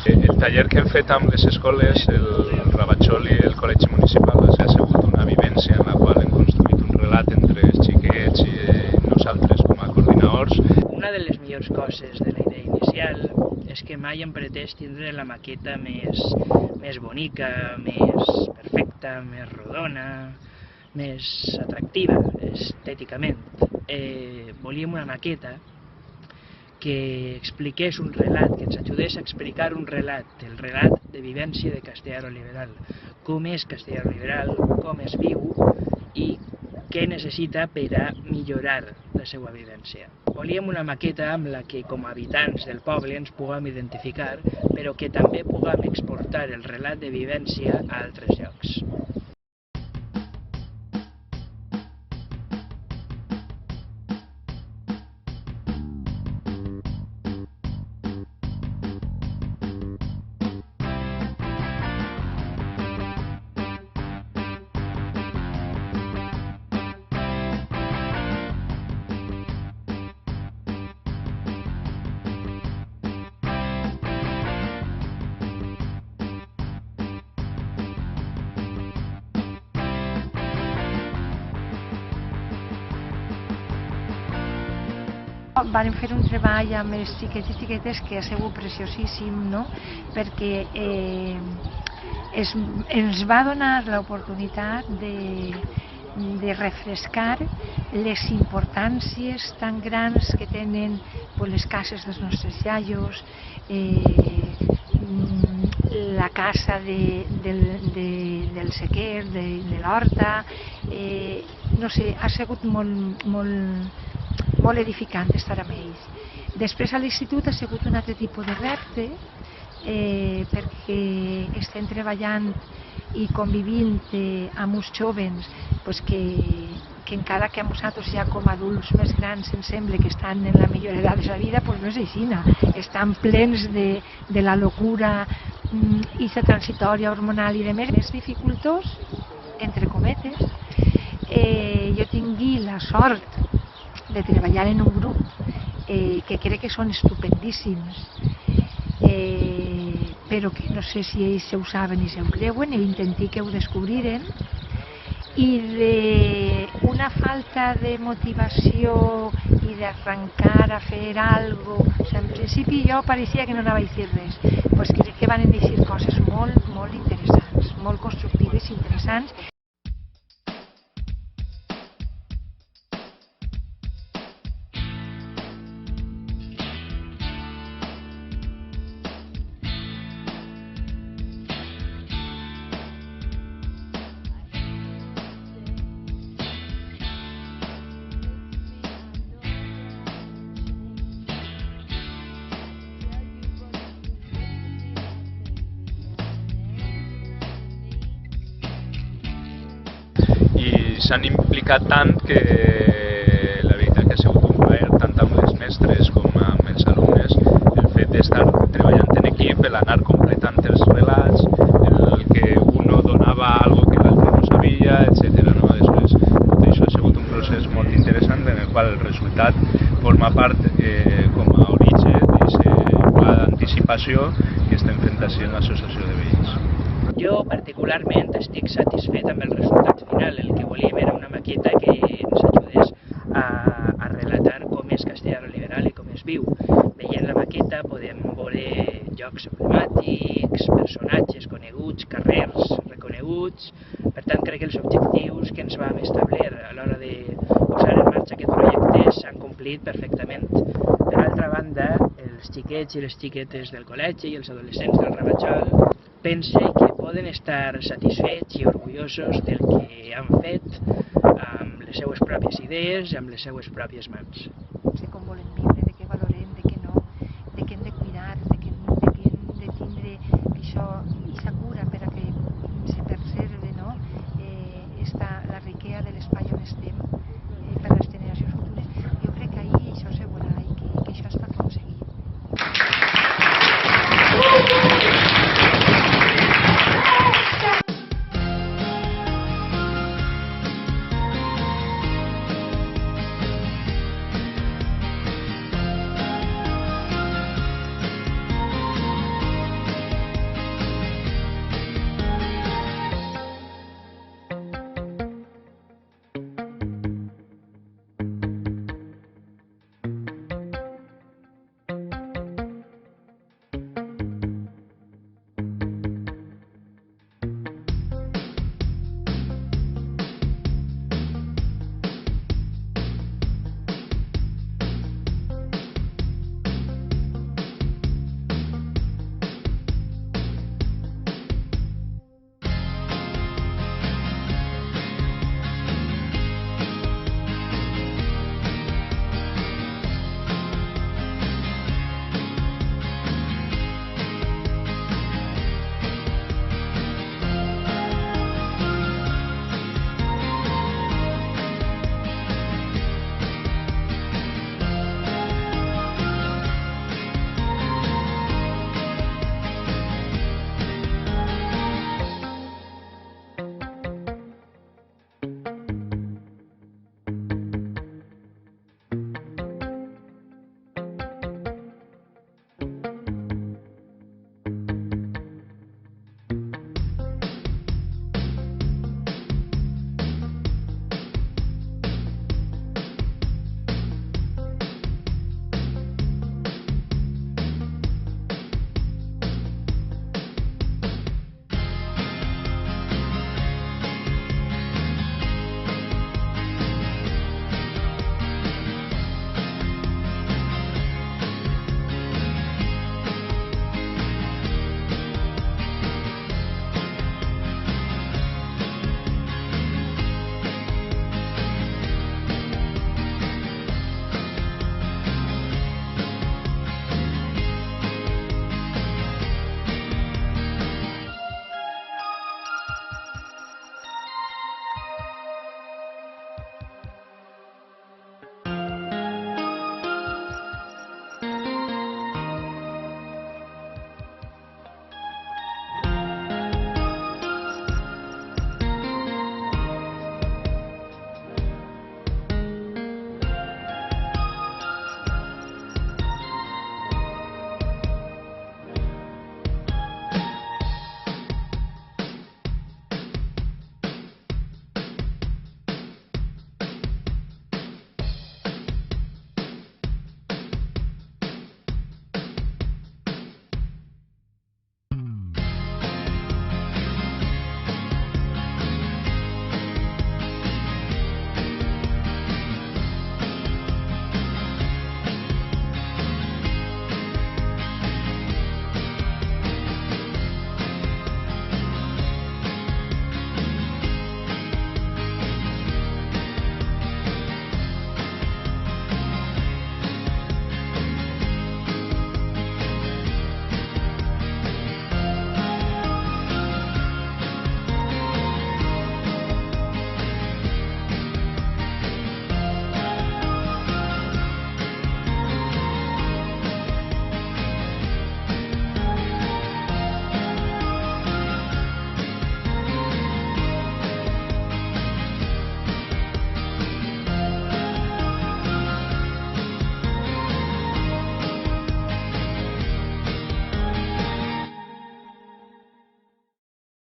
El taller que hem fet amb les escoles, el Ravatxol i el Col·legi Municipal, ha sigut una vivència en la qual hem construït un relat entre els xiquets i nosaltres com a coordinadors. Una de les millors coses de la idea inicial és que mai hem pretès tindre la maqueta més bonica, més perfecta, més rodona, més atractiva estèticament. Volíem una maqueta que expliqués un relat, que ens ajudés a explicar un relat, el relat de vivència de Castellar-Oliveral. Com és Castellar-Oliveral, com es viu i què necessita per a millorar la seva vivència. Volíem una maqueta amb la que com a habitants del poble ens puguem identificar, però que també puguem exportar el relat de vivència a altres llocs. Vam fer un treball amb els xiquets i xiquetes que ha sigut preciosíssim, no? Perquè ens va donar l'oportunitat de refrescar les importàncies tan grans que tenen les cases dels nostres iaios, la casa del sequer, de l'horta, no sé, ha sigut molt edificant estar amb ells. Després a l'institut ha sigut un altre tipus de repte perquè estem treballant i convivint amb uns jóvens que encara que a nosaltres ja com a adults més grans ens sembla que estan en la millor edat de la vida, no és així, estan plens de la locura i la transitòria hormonal i de més dificultós, entre cometes. Jo tingui la sort de treballar en un grup que crec que són estupendíssims, però que no sé si ells ho saben i ho creuen, i intenti que ho descobriren, i d'una falta de motivació i d'arrencar a fer alguna cosa. En principi jo pareixia que no anava a dir res, però crec que van dir coses molt interessants, molt constructives i interessants. I s'han implicat tant que la veritat que ha sigut un plaer tant amb les mestres com amb els alumnes el fet d'estar treballant en equip, l'anar completant els relats, el que uno donava algo que l'altre no sabia, etc. Després, tot això ha sigut un procés molt interessant en el qual el resultat forma part com a origen d'aquest pla d'anticipació que estem fent així en l'associació de veïns. Jo particularment estic satisfet amb el resultat final. El que volíem era una maqueta que ens ajudés a relatar com és Castellar-Oliveral i com es viu. Veient la maqueta podem veure llocs emblemàtics, personatges coneguts, carrers reconeguts. Per tant, crec que els objectius que ens vam establir a l'hora de posar en marxa aquest projecte s'han complit perfectament. Per altra banda, els xiquets i les xiquetes del col·legi i els adolescents del Ravatxol pense que poden estar satisfets i orgullosos del que han fet amb les seues pròpies idees i amb les seues pròpies mans. No sé com volen viure.